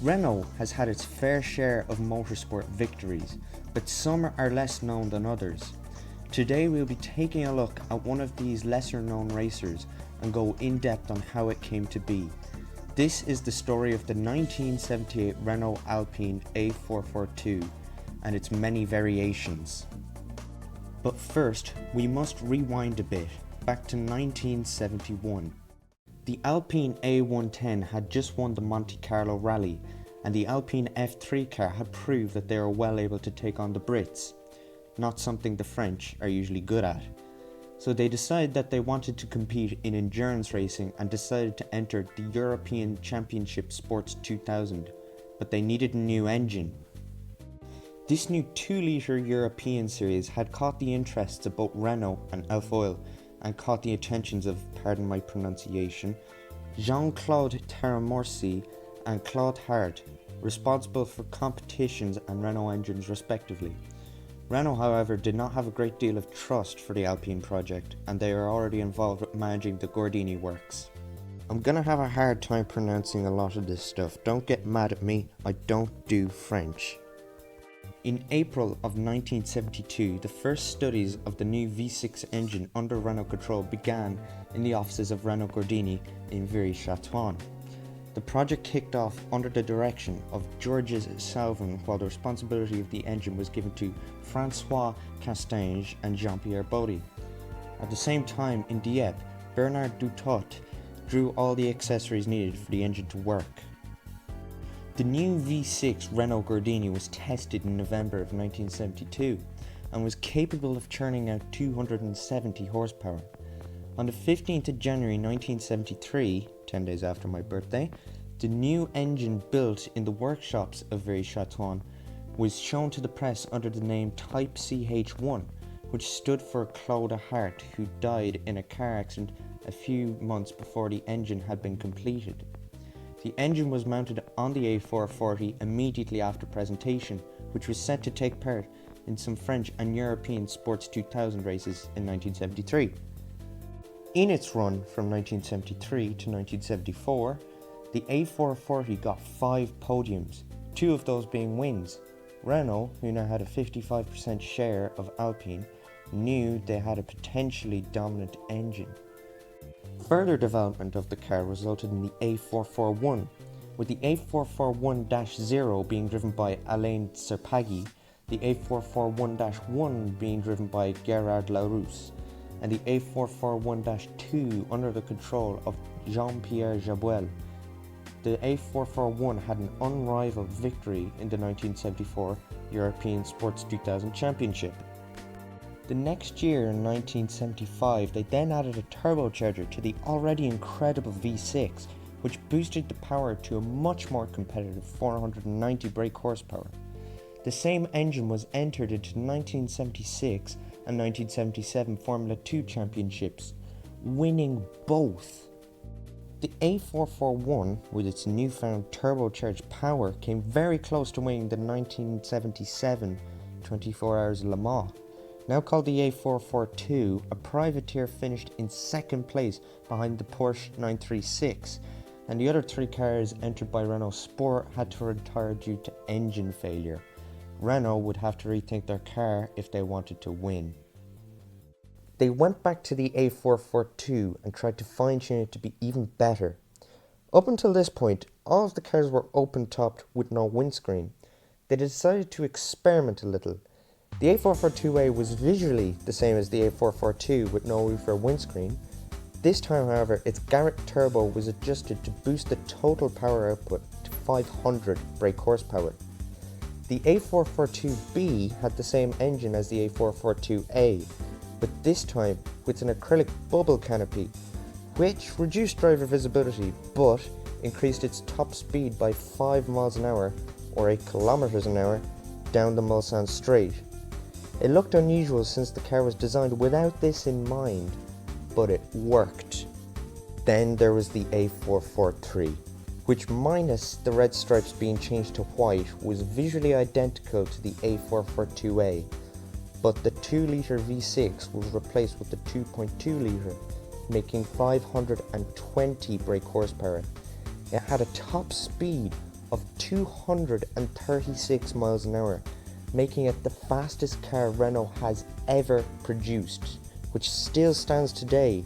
Renault has had its fair share of motorsport victories, but some are less known than others. Today we'll be taking a look at one of these lesser known racers and go in depth on how it came to be. This is the story of the 1978 Renault Alpine A442 and its many variations. But first, we must rewind a bit, back to 1971. The Alpine A110 had just won the Monte Carlo Rally, and the Alpine F3 car had proved that they were well able to take on the Brits, not something the French are usually good at. So they decided that they wanted to compete in endurance racing and decided to enter the European Championship Sports 2000, but they needed a new engine. This new 2-litre European series had caught the interests of both Renault and Alpine and caught the attentions of, pardon my pronunciation, Jean-Claude Taramorsi and Claude Hart, responsible for competitions and Renault engines respectively. Renault, however, did not have a great deal of trust for the Alpine project, and they are already involved with managing the Gordini works. I'm gonna have a hard time pronouncing a lot of this stuff, don't get mad at me, I don't do French. In April of 1972, the first studies of the new V6 engine under Renault control began in the offices of Renault Gordini in Viry-Châtillon. The project kicked off under the direction of Georges Sauvin, while the responsibility of the engine was given to François Castange and Jean-Pierre Baudy. At the same time, in Dieppe, Bernard Dutot drew all the accessories needed for the engine to work. The new V6 Renault Gordini was tested in November of 1972 and was capable of churning out 270 horsepower. On the 15th of January 1973, 10 days after my birthday, the new engine built in the workshops of Viry-Châtillon was shown to the press under the name Type CH1, which stood for Claude Hart, who died in a car accident a few months before the engine had been completed. The engine was mounted on the A440 immediately after presentation, which was set to take part in some French and European Sports 2000 races in 1973. In its run from 1973 to 1974, the A440 got 5 podiums, 2 of those being wins. Renault, who now had a 55% share of Alpine, knew they had a potentially dominant engine. Further development of the car resulted in the A441, with the A441-0 being driven by Alain Serpaggi, the A441-1 being driven by Gerard Larousse, and the A441-2 under the control of Jean-Pierre Jabouel. The A441 had an unrivaled victory in the 1974 European Sports 2000 Championship. The next year, in 1975, they then added a turbocharger to the already incredible V6, which boosted the power to a much more competitive 490 brake horsepower. The same engine was entered into 1976 and 1977 Formula 2 championships, winning both. The A441, with its newfound turbocharged power, came very close to winning the 1977 24 Hours Le Mans. Now called the A442, a privateer finished in second place behind the Porsche 936, and the other 3 cars entered by Renault Sport had to retire due to engine failure. Renault would have to rethink their car if they wanted to win. They went back to the A442 and tried to fine-tune it to be even better. Up until this point, all of the cars were open-topped with no windscreen. They decided to experiment a little. The A442A was visually the same as the A442 with no roof or windscreen. This time, however, its Garrett turbo was adjusted to boost the total power output to 500 brake horsepower. The A442B had the same engine as the A442A, but this time with an acrylic bubble canopy, which reduced driver visibility but increased its top speed by 5 miles an hour or 8 kilometers an hour down the Mulsanne Straight. It looked unusual since the car was designed without this in mind, but it worked. Then there was the A443, which minus the red stripes being changed to white was visually identical to the A442A, but the 2-litre V6 was replaced with the 2.2-litre, making 520 brake horsepower. It had a top speed of 236 miles an hour, making it the fastest car Renault has ever produced, which still stands today,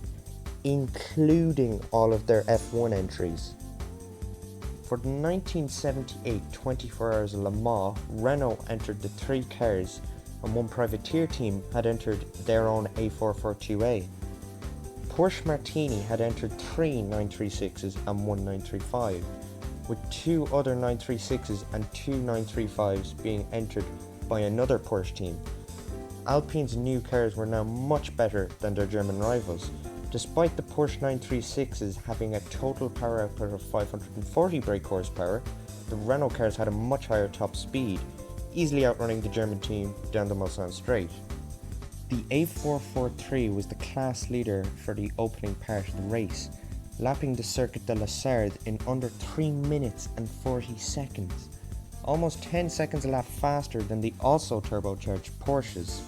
including all of their F1 entries. For the 1978 24 Hours of Le Mans, Renault entered the 3 cars, and one privateer team had entered their own A442A. Porsche Martini had entered 3 936s and 1 935, with 2 other 936s and 2 935s being entered by another Porsche team. Alpine's new cars were now much better than their German rivals. Despite the Porsche 936s having a total power output of 540 brake horsepower, the Renault cars had a much higher top speed, easily outrunning the German team down the Mulsanne straight. The A443 was the class leader for the opening part of the race, lapping the Circuit de la Sarthe in under 3 minutes and 40 seconds, almost 10 seconds a lap faster than the also turbocharged Porsches.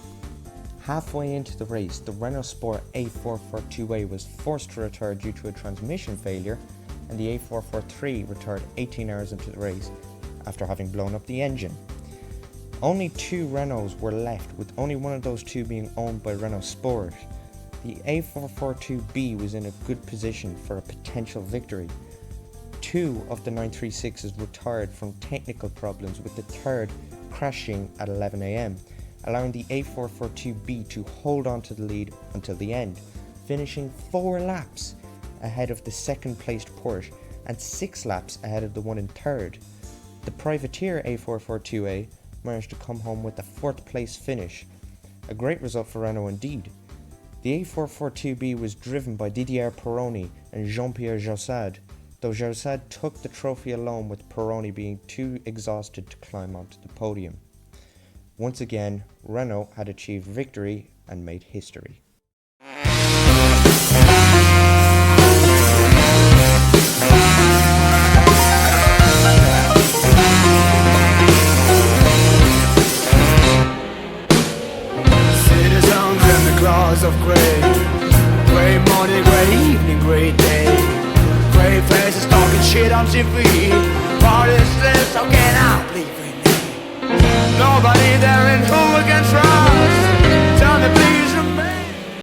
Halfway into the race, the Renault Sport A442A was forced to retire due to a transmission failure, and the A443 retired 18 hours into the race after having blown up the engine. Only 2 Renaults were left, with only one of those 2 being owned by Renault Sport. The A442B was in a good position for a potential victory. 2 of the 936s retired from technical problems, with the third crashing at 11 AM, allowing the A442B to hold on to the lead until the end, finishing 4 laps ahead of the second placed Porsche and 6 laps ahead of the one in third. The privateer A442A managed to come home with a 4th place finish, a great result for Renault indeed. The A442B was driven by Didier Pironi and Jean-Pierre Jaussade, though Jaussade took the trophy alone, with Pironi being too exhausted to climb onto the podium. Once again, Renault had achieved victory and made history. Citizens in the claws of grey, grey morning, grey evening, grey day, grey faces talking shit on TV, parties live talking out leaving. Nobody there in who we can trust.